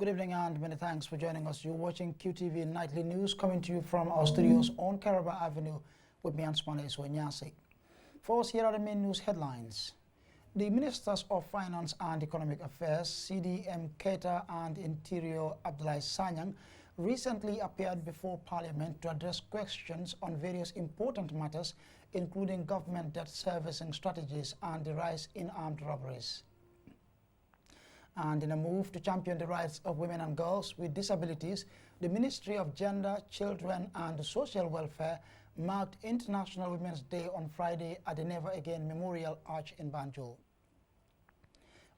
Good evening and many thanks for joining us. You're watching Qtv Nightly News coming to you from our studios on Caraba Avenue with me, Ansmane Iswanyasi. First, here are the main news headlines. The Ministers of Finance and Economic Affairs, CDM Keita and Interior Abdoulaye Sanyang, recently appeared before Parliament to address questions on various important matters, including government debt servicing strategies and the rise in armed robberies. And in a move to champion the rights of women and girls with disabilities, the Ministry of Gender, Children and Social Welfare marked International Women's Day on Friday at the Never Again Memorial Arch in Banjul.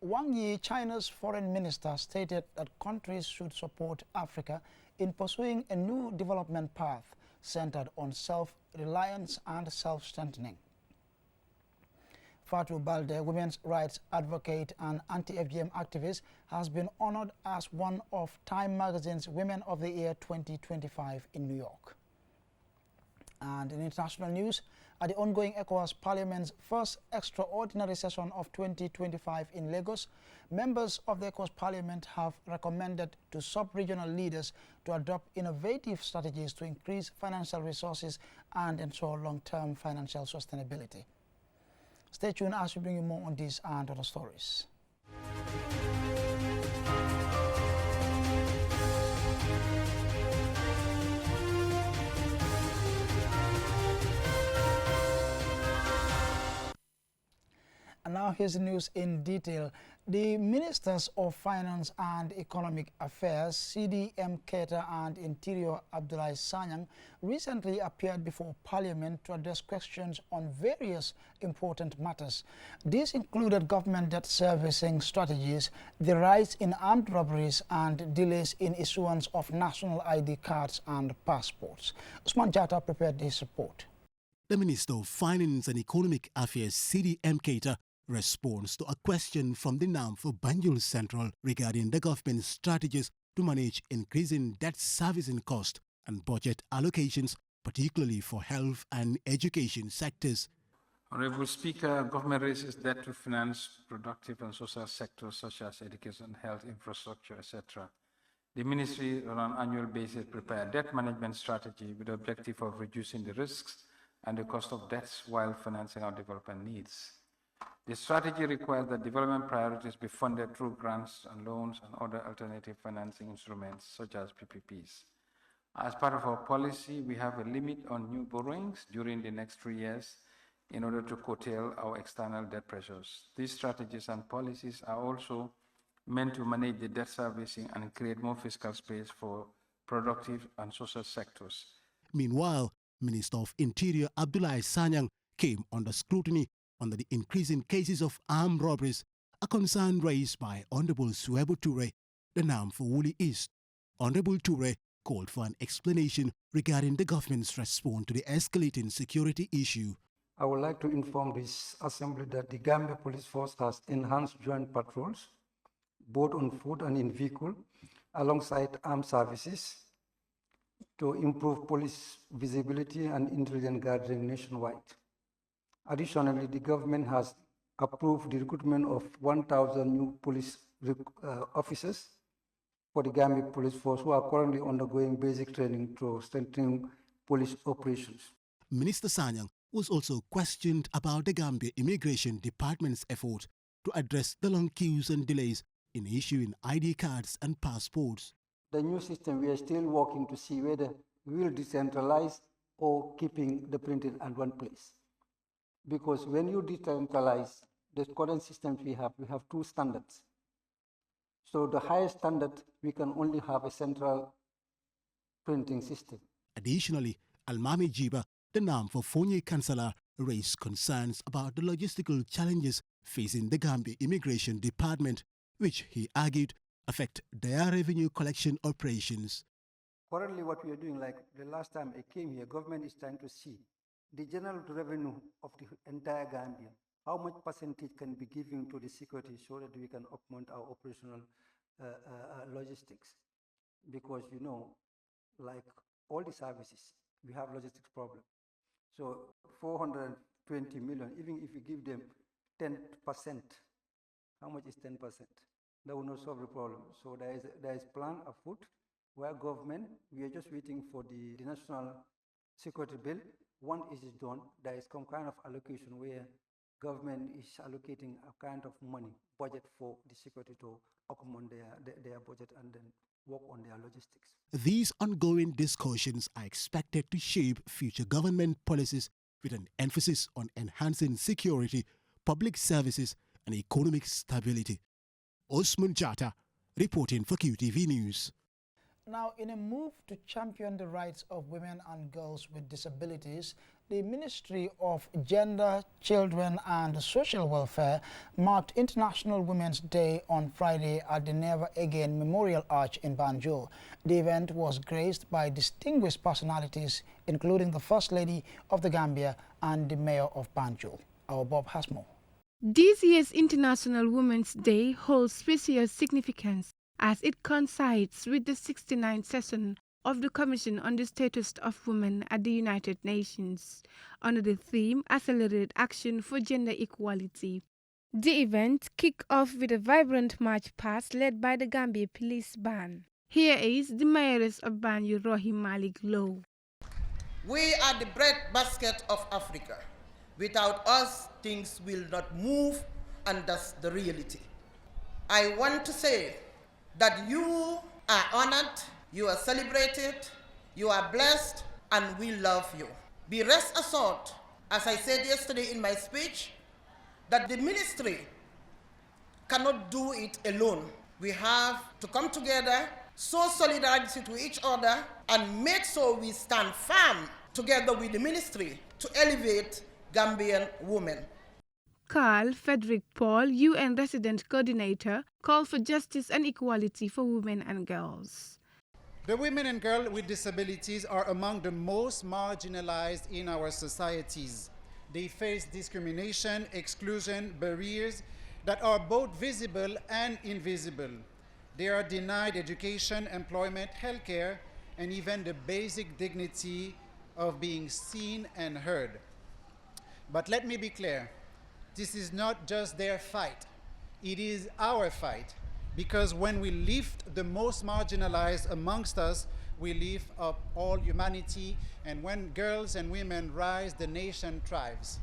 Wang Yi, China's foreign minister, stated that countries should support Africa in pursuing a new development path centered on self-reliance and self-strengthening. Fatou Baldeh, women's rights advocate and anti-FGM activist, has been honored as one of Time magazine's Women of the Year 2025 in New York. And in international news, at the ongoing ECOWAS Parliament's first extraordinary session of 2025 in Lagos, members of the ECOWAS Parliament have recommended to sub-regional leaders to adopt innovative strategies to increase financial resources and ensure long-term financial sustainability. Stay tuned as we bring you more on these and other stories. And now here's the news in detail. The Ministers of Finance and Economic Affairs, CDM Keita and Interior Abdoulaye Sanyang, recently appeared before Parliament to address questions on various important matters. These included government debt servicing strategies, the rise in armed robberies, and delays in issuance of national ID cards and passports. Usman Jatta prepared this report. The Minister of Finance and Economic Affairs, CDM Keita, responds to a question from the NAM for Banjul Central regarding the government's strategies to manage increasing debt servicing cost and budget allocations, particularly for health and education sectors. Honorable Speaker, government raises debt to finance productive and social sectors such as education, health, infrastructure, etc. The Ministry, on an annual basis, prepare a debt management strategy with the objective of reducing the risks and the cost of debts while financing our development needs. The strategy requires that development priorities be funded through grants and loans and other alternative financing instruments such as PPPs. As part of our policy, we have a limit on new borrowings during the next 3 years in order to curtail our external debt pressures. These strategies and policies are also meant to manage the debt servicing and create more fiscal space for productive and social sectors. Meanwhile, Minister of Interior Abdoulaye Sanyang came under scrutiny under the increasing cases of armed robberies, a concern raised by Honorable Suebo Toure, the NAM for Woolly East. Honorable Toure called for an explanation regarding the government's response to the escalating security issue. I would like to inform this Assembly that the Gambia Police Force has enhanced joint patrols, both on foot and in vehicle, alongside armed services, to improve police visibility and intelligence gathering nationwide. Additionally, the government has approved the recruitment of 1,000 new police officers for the Gambia Police Force who are currently undergoing basic training to strengthen police operations. Minister Sanyang was also questioned about the Gambia Immigration Department's effort to address the long queues and delays in issuing ID cards and passports. The new system, we are still working to see whether we will decentralize or keeping the printing at one place. Because when you decentralize the current systems we have two standards. So the highest standard, we can only have a central printing system. Additionally, Almami Jiba, the NAM for Fonye Councillor, raised concerns about the logistical challenges facing the Gambia Immigration Department, which he argued affect their revenue collection operations. Currently what we are doing, like the last time I came here, government is trying to see the general revenue of the entire Gambia, how much percentage can be given to the security so that we can augment our operational logistics. Because, you know, like all the services, we have logistics problem. So 420 million, even if you give them 10%, how much is 10%? that will not solve the problem. So there is plan afoot where government, we are just waiting for the national security bill. Once it is done, there is some kind of allocation where government is allocating a kind of money budget for the security to accommodate their budget and then work on their logistics. These ongoing discussions are expected to shape future government policies with an emphasis on enhancing security, public services, and economic stability. Osman Jata, reporting for QTV News. Now, in a move to champion the rights of women and girls with disabilities, the Ministry of Gender, Children and Social Welfare marked International Women's Day on Friday at the Never Again Memorial Arch in Banjul. The event was graced by distinguished personalities, including the First Lady of the Gambia and the Mayor of Banjul. Our Bob has more. This year's International Women's Day holds special significance as it coincides with the 69th session of the Commission on the Status of Women at the United Nations, under the theme Accelerated Action for Gender Equality. The event kicked off with a vibrant march past led by the Gambia Police Band. Here is the Mayoress of Banjul, Rohim Malik Low. We are the breadbasket of Africa. Without us, things will not move, and that's the reality. I want to say that you are honored, you are celebrated, you are blessed, and we love you. Be rest assured, as I said yesterday in my speech, that the ministry cannot do it alone. We have to come together, show solidarity to each other, and make sure we stand firm together with the ministry to elevate Gambian women. Carl Frederick Paul, UN Resident Coordinator, called for justice and equality for women and girls. The women and girls with disabilities are among the most marginalized in our societies. They face discrimination, exclusion, barriers that are both visible and invisible. They are denied education, employment, healthcare, and even the basic dignity of being seen and heard. But let me be clear, this is not just their fight, it is our fight. Because when we lift the most marginalized amongst us, we lift up all humanity, and when girls and women rise, the nation thrives.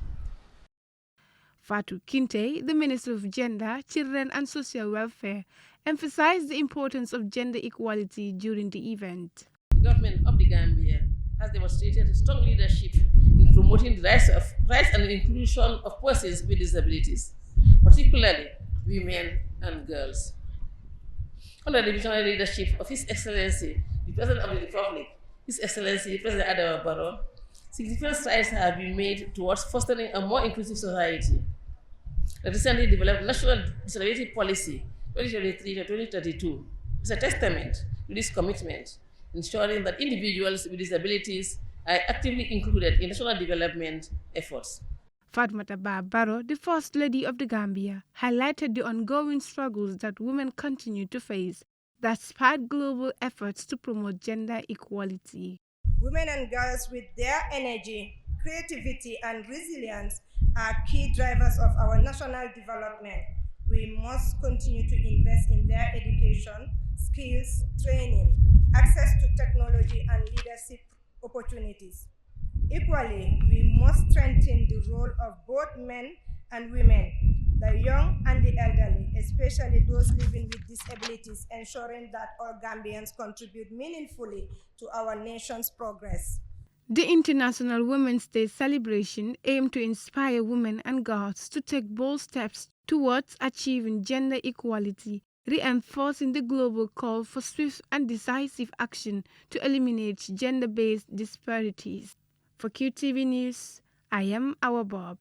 Fatou Kinte, the Minister of Gender, Children and Social Welfare, emphasized the importance of gender equality during the event. The government of the Gambia has demonstrated strong leadership in promoting the rights and inclusion of persons with disabilities, particularly women and girls. Under the visionary leadership of His Excellency, the President of the Republic, His Excellency President Adama Barrow, significant strides have been made towards fostering a more inclusive society. The recently developed National Disability Policy 2023-2032 is a testament to this commitment, ensuring that individuals with disabilities are actively included in national development efforts. Fatmata Barrow, the First Lady of the Gambia, highlighted the ongoing struggles that women continue to face that spark global efforts to promote gender equality. Women and girls with their energy, creativity, and resilience are key drivers of our national development. We must continue to invest in their education, skills, training, access to technology, and leadership opportunities. Equally, we must strengthen the role of both men and women, the young and the elderly, especially those living with disabilities, ensuring that all Gambians contribute meaningfully to our nation's progress. The International Women's Day celebration aimed to inspire women and girls to take bold steps towards achieving gender equality, reinforcing the global call for swift and decisive action to eliminate gender-based disparities. For QTV News, I am Our Bob.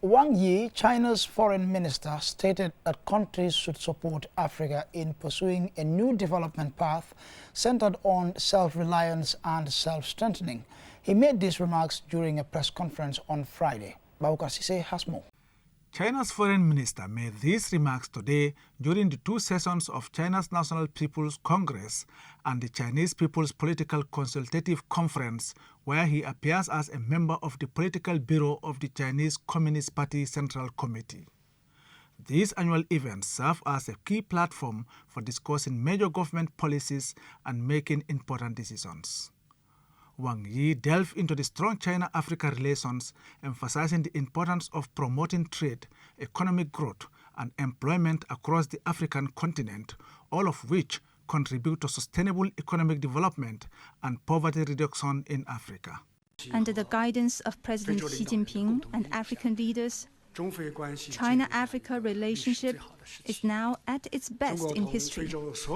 Wang Yi, China's foreign minister, stated that countries should support Africa in pursuing a new development path centered on self-reliance and self-strengthening. He made these remarks during a press conference on Friday. Baukar Sise has more. China's foreign minister made these remarks today during the two sessions of China's National People's Congress and the Chinese People's Political Consultative Conference, where he appears as a member of the political bureau of the Chinese Communist Party Central Committee. These annual events serve as a key platform for discussing major government policies and making important decisions. Wang Yi delved into the strong China-Africa relations, emphasizing the importance of promoting trade, economic growth, and employment across the African continent, all of which contribute to sustainable economic development and poverty reduction in Africa. Under the guidance of President Xi Jinping and African leaders, China-Africa relationship is now at its best in history.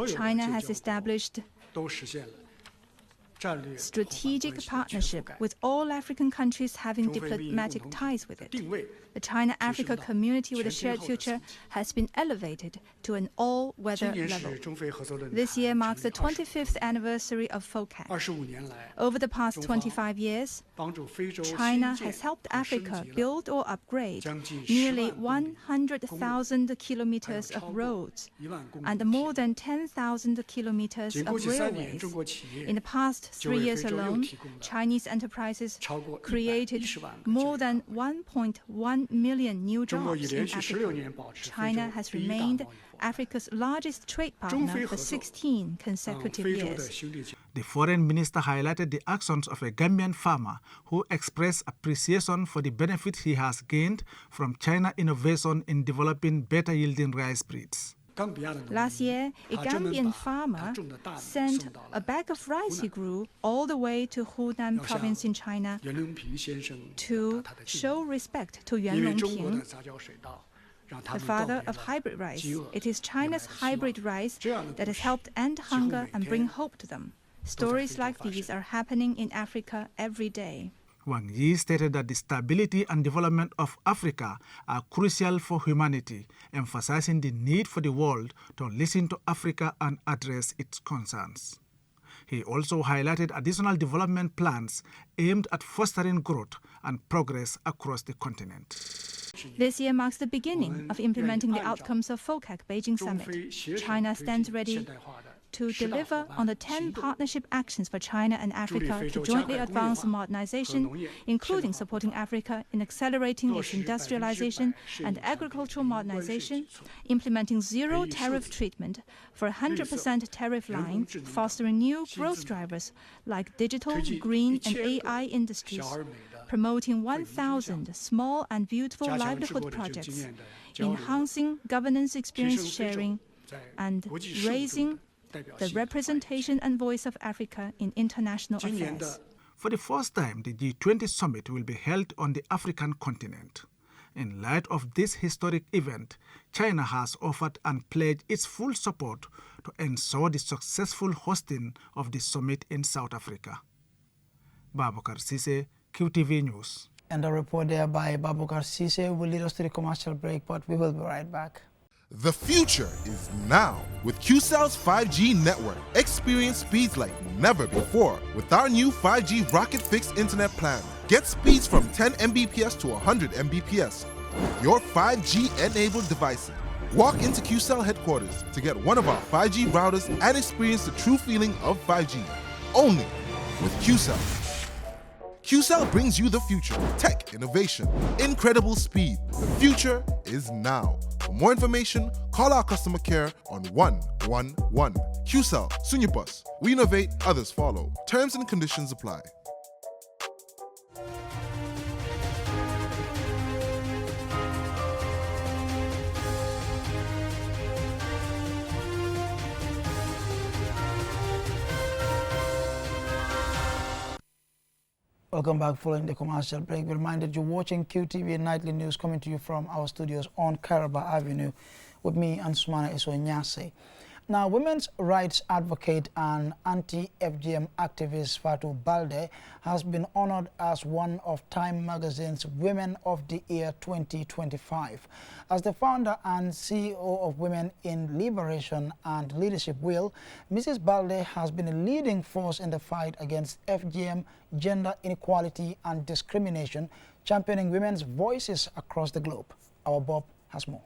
China has established strategic partnership with all African countries having diplomatic ties with it. The China-Africa community with a shared future has been elevated to an all-weather level. This year marks the 25th anniversary of FOCAC. Over the past 25 years, China has helped Africa build or upgrade nearly 100,000 kilometers of roads and more than 10,000 kilometers of railways. In the past 3 years alone, Chinese enterprises created more than 1.1 million new jobs in Africa. China has remained Africa's largest trade partner for 16 consecutive years. The foreign minister highlighted the actions of a Gambian farmer who expressed appreciation for the benefit he has gained from China innovation in developing better yielding rice breeds. Last year, a Gambian farmer sent a bag of rice he grew all the way to Hunan province in China to show respect to Yuan Longping, the father of hybrid rice. It is China's hybrid rice that has helped end hunger and bring hope to them. Stories like these are happening in Africa every day. Wang Yi stated that the stability and development of Africa are crucial for humanity, emphasizing the need for the world to listen to Africa and address its concerns. He also highlighted additional development plans aimed at fostering growth and progress across the continent. This year marks the beginning of implementing the outcomes of FOCAC Beijing Summit. China stands ready to deliver on the 10 partnership actions for China and Africa to jointly advance modernization, including supporting Africa in accelerating its industrialization and agricultural modernization, implementing zero tariff treatment for 100% tariff line, fostering new growth drivers like digital, green, and AI industries, promoting 1,000 small and beautiful livelihood projects, enhancing governance experience sharing, and raising the representation and voice of Africa in international affairs. For the first time, the G20 summit will be held on the African continent. In light of this historic event, China has offered and pledged its full support to ensure the successful hosting of the summit in South Africa. Babukar Sise, QTV News. And a report there by Babukar Sise will lead us to the commercial break, but we will be right back. The future is now with QCell's 5G network. Experience speeds like never before with our new 5G Rocket Fixed Internet plan. Get speeds from 10 Mbps to 100 Mbps. Your 5G-enabled devices. Walk into QCell headquarters to get one of our 5G routers and experience the true feeling of 5G. Only with QCell. QCell brings you the future. Tech, innovation, incredible speed. The future is now. For more information, call our customer care on 111. QCell, Sunyabus. We innovate, others follow. Terms and conditions apply. Welcome back. Following the commercial break, we reminded you watching QTV Nightly News coming to you from our studios on Caraba Avenue with me, Ansumana Isonyase. Now, women's rights advocate and anti-FGM activist Fatou Baldeh has been honored as one of Time Magazine's Women of the Year 2025. As the founder and CEO of Women in Liberation and Leadership Will, Mrs. Baldeh has been a leading force in the fight against FGM, gender inequality and discrimination, championing women's voices across the globe. Our Bob has more.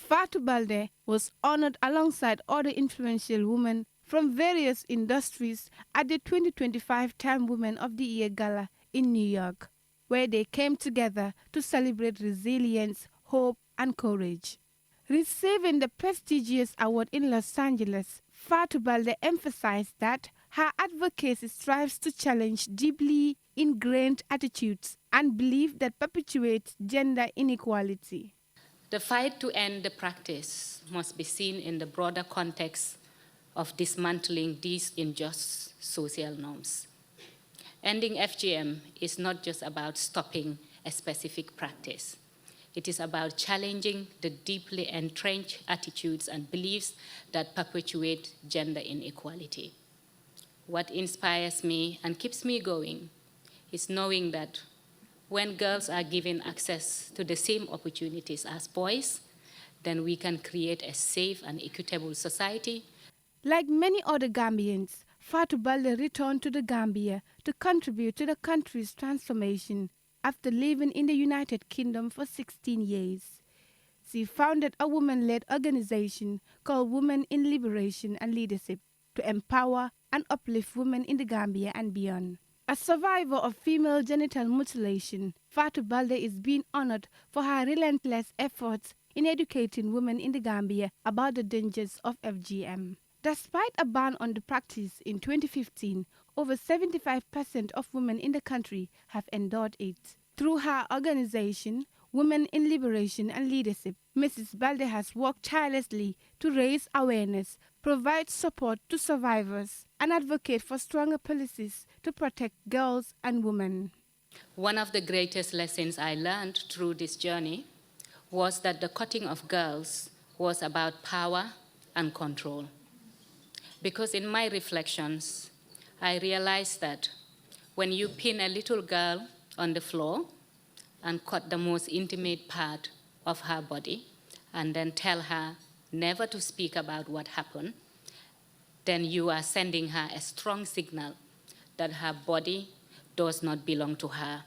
Fatou Baldeh was honored alongside other influential women from various industries at the 2025 Time Women of the Year Gala in New York, where they came together to celebrate resilience, hope, and courage. Receiving the prestigious award in Los Angeles, Fatou Baldeh emphasized that her advocacy strives to challenge deeply ingrained attitudes and beliefs that perpetuate gender inequality. The fight to end the practice must be seen in the broader context of dismantling these unjust social norms. Ending FGM is not just about stopping a specific practice. It is about challenging the deeply entrenched attitudes and beliefs that perpetuate gender inequality. What inspires me and keeps me going is knowing that when girls are given access to the same opportunities as boys, then we can create a safe and equitable society. Like many other Gambians, Fatou Baldeh returned to the Gambia to contribute to the country's transformation after living in the United Kingdom for 16 years. She founded a women-led organization called Women in Liberation and Leadership to empower and uplift women in the Gambia and beyond. A survivor of female genital mutilation, Fatou Baldeh is being honored for her relentless efforts in educating women in the Gambia about the dangers of FGM. Despite a ban on the practice in 2015, over 75% of women in the country have endured it. Through her organization, Women in Liberation and Leadership, Mrs. Baldeh has worked tirelessly to raise awareness, provide support to survivors, and advocate for stronger policies to protect girls and women. One of the greatest lessons I learned through this journey was that the cutting of girls was about power and control. Because in my reflections, I realized that when you pin a little girl on the floor and cut the most intimate part of her body and then tell her never to speak about what happened, then you are sending her a strong signal that her body does not belong to her.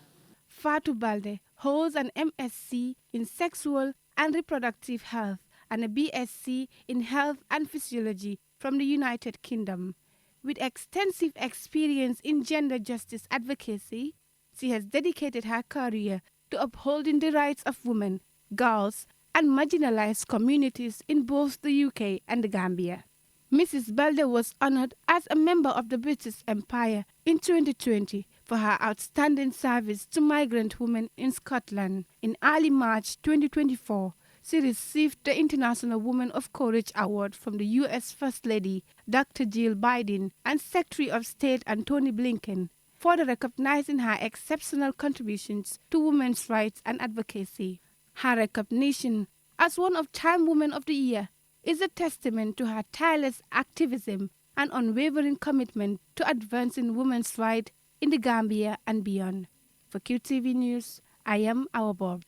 Fatou Baldeh holds an MSc in Sexual and Reproductive Health and a BSc in Health and Physiology from the United Kingdom. With extensive experience in gender justice advocacy, she has dedicated her career to upholding the rights of women, girls, and marginalized communities in both the UK and the Gambia. Mrs. Baldeh was honored as a member of the British Empire in 2020 for her outstanding service to migrant women in Scotland. In early March 2024, she received the International Woman of Courage Award from the U.S. First Lady, Dr. Jill Biden, and Secretary of State Antony Blinken, for recognizing her exceptional contributions to women's rights and advocacy. Her recognition as one of Time Women of the Year is a testament to her tireless activism and unwavering commitment to advancing women's rights in the Gambia and beyond. For QTV News, I am Awa Bob.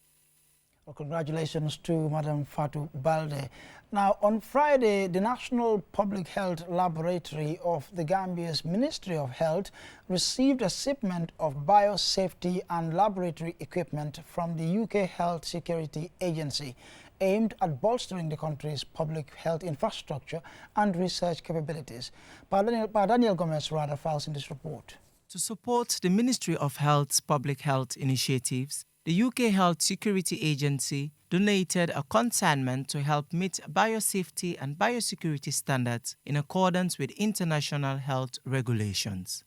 Well, congratulations to Madam Fatou Baldeh. Now, on Friday, the National Public Health Laboratory of the Gambia's Ministry of Health received a shipment of biosafety and laboratory equipment from the UK Health Security Agency, aimed at bolstering the country's public health infrastructure and research capabilities. Daniel Gomez rather files in this report. To support the Ministry of Health's public health initiatives, the UK Health Security Agency donated a consignment to help meet biosafety and biosecurity standards in accordance with international health regulations.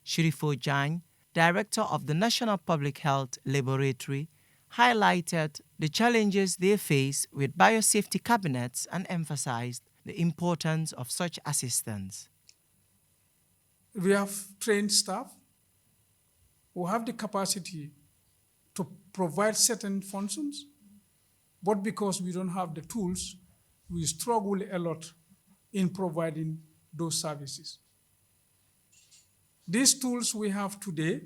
Shirifo Jain, Director of the National Public Health Laboratory, highlighted the challenges they face with biosafety cabinets and emphasized the importance of such assistance. We have trained staff who have the capacity to provide certain functions, but because we don't have the tools, we struggle a lot in providing those services. These tools we have today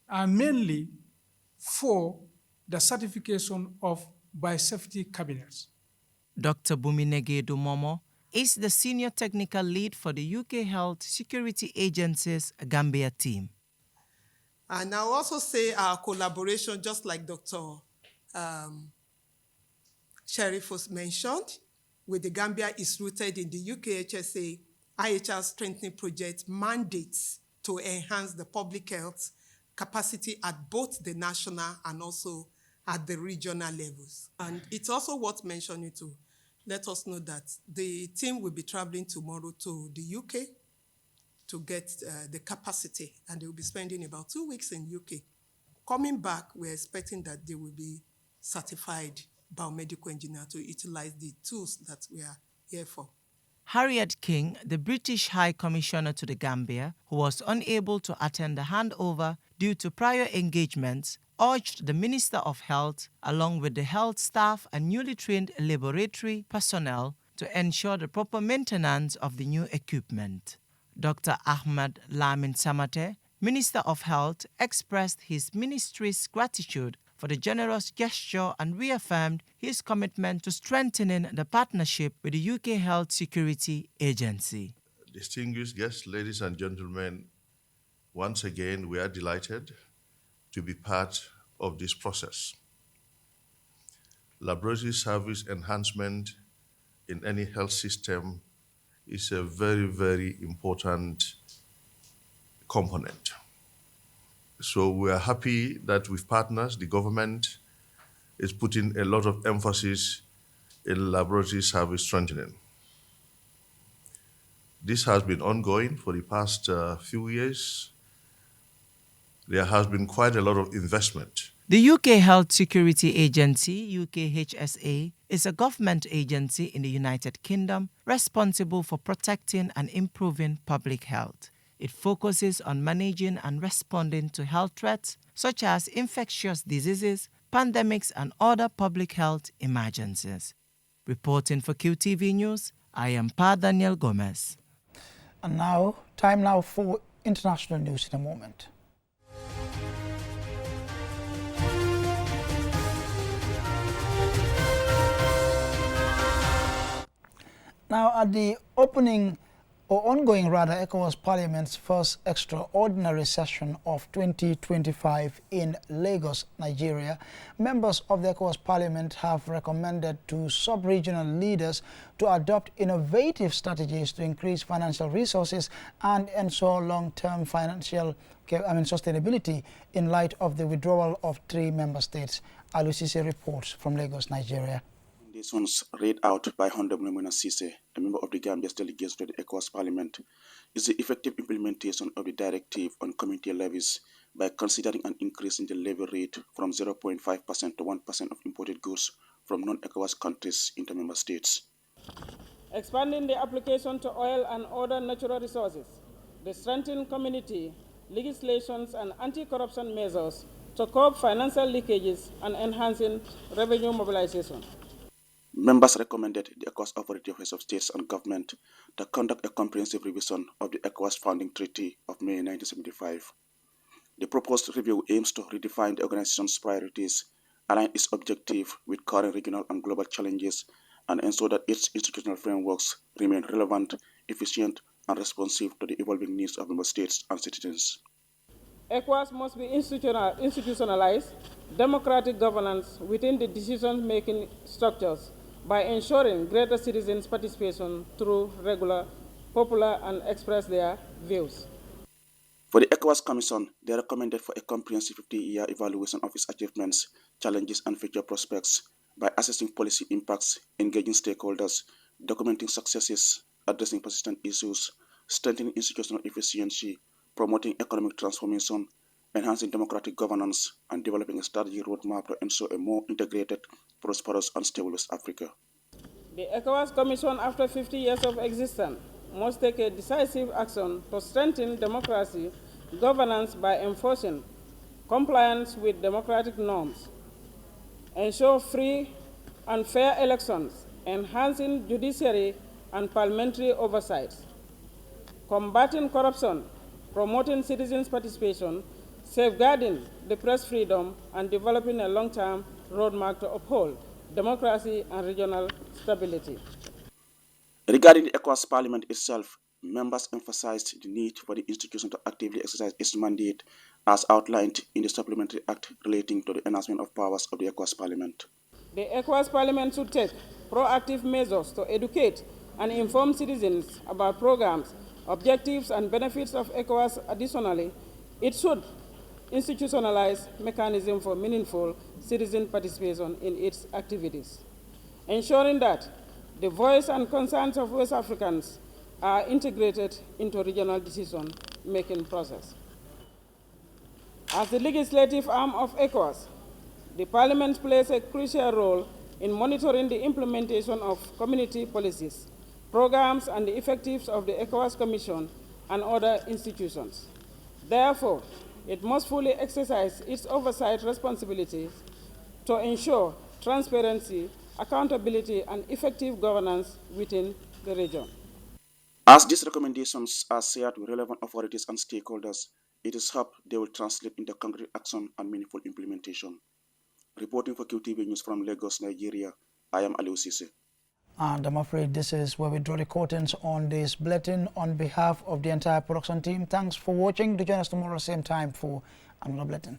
are mainly for the certification of biosafety cabinets. Dr. Buminege Dumomo is the Senior Technical Lead for the UK Health Security Agency's Gambia team. And I'll also say our collaboration, just like Dr. Sheriff was mentioned, with the Gambia is rooted in the UK HSA IHR Strengthening Project mandates to enhance the public health capacity at both the national and also at the regional levels. And it's also worth mentioning to let us know that the team will be traveling tomorrow to the UK to get the capacity, and they will be spending about 2 weeks in UK. Coming back, we're expecting that they will be certified biomedical engineer to utilize the tools that we are here for. Harriet King, the British High Commissioner to the Gambia, who was unable to attend the handover due to prior engagements, urged the Minister of Health, along with the health staff and newly trained laboratory personnel, to ensure the proper maintenance of the new equipment. Dr. Ahmad Lamin Samate, Minister of Health, expressed his ministry's gratitude for the generous gesture and reaffirmed his commitment to strengthening the partnership with the UK Health Security Agency. Distinguished guests, ladies and gentlemen, once again, we are delighted to be part of this process. Laboratory service enhancement in any health system is a very, very important component. So we are happy that with partners, the government is putting a lot of emphasis in laboratory service strengthening. This has been ongoing for the past few years. There has been quite a lot of investment. The UK Health Security Agency, UKHSA, is a government agency in the United Kingdom responsible for protecting and improving public health. It focuses on managing and responding to health threats such as infectious diseases, pandemics, and other public health emergencies. Reporting for QTV News, I am Pa Daniel Gomez. And now, time now for international news in a moment. Now, at the ongoing ECOWAS Parliament's first extraordinary session of 2025 in Lagos, Nigeria, members of the ECOWAS Parliament have recommended to sub-regional leaders to adopt innovative strategies to increase financial resources and ensure long-term sustainability in light of the withdrawal of 3 member states. Alusise reports from Lagos, Nigeria. This one's read out by Honorable Memuna Sise, a member of the Gambia's delegation to the ECOWAS Parliament, is the effective implementation of the directive on community levies by considering an increase in the levy rate from 0.5% to 1% of imported goods from non-ECOWAS countries into member states. Expanding the application to oil and other natural resources, the strengthened community legislations and anti-corruption measures to curb financial leakages and enhancing revenue mobilization. Members recommended the ECOWAS Authority of Heads of States and Government to conduct a comprehensive revision of the ECOWAS Founding Treaty of May 1975. The proposed review aims to redefine the organization's priorities, align its objective with current regional and global challenges, and ensure that its institutional frameworks remain relevant, efficient, and responsive to the evolving needs of member states and citizens. ECOWAS must be institutionalized democratic governance within the decision-making structures by ensuring greater citizens' participation through regular, popular, and express their views. For the ECOWAS Commission, they recommended for a comprehensive 50-year evaluation of its achievements, challenges, and future prospects by assessing policy impacts, engaging stakeholders, documenting successes, addressing persistent issues, strengthening institutional efficiency, promoting economic transformation, enhancing democratic governance, and developing a strategy roadmap to ensure a more integrated, prosperous, and stable West Africa. The ECOWAS Commission, after 50 years of existence, must take a decisive action to strengthen democracy governance by enforcing compliance with democratic norms, ensure free and fair elections, enhancing judiciary and parliamentary oversight, combating corruption, promoting citizens' participation, safeguarding the press freedom, and developing a long-term roadmap to uphold democracy and regional stability. Regarding the ECOWAS Parliament itself, members emphasized the need for the institution to actively exercise its mandate as outlined in the Supplementary Act relating to the enhancement of powers of the ECOWAS Parliament. The ECOWAS Parliament should take proactive measures to educate and inform citizens about programs, objectives, and benefits of ECOWAS. Additionally, it should institutionalized mechanism for meaningful citizen participation in its activities, ensuring that the voice and concerns of West Africans are integrated into regional decision-making process. As the legislative arm of ECOWAS, the Parliament plays a crucial role in monitoring the implementation of community policies, programs, and the effectiveness of the ECOWAS Commission and other institutions. Therefore, it must fully exercise its oversight responsibilities to ensure transparency, accountability, and effective governance within the region. As these recommendations are shared with relevant authorities and stakeholders, it is hoped they will translate into concrete action and meaningful implementation. Reporting for QTV News from Lagos, Nigeria, I am Aliou Cisse. And I'm afraid this is where we draw the curtains on this bulletin. On behalf of the entire production team, thanks for watching. Do join us tomorrow same time for another bulletin.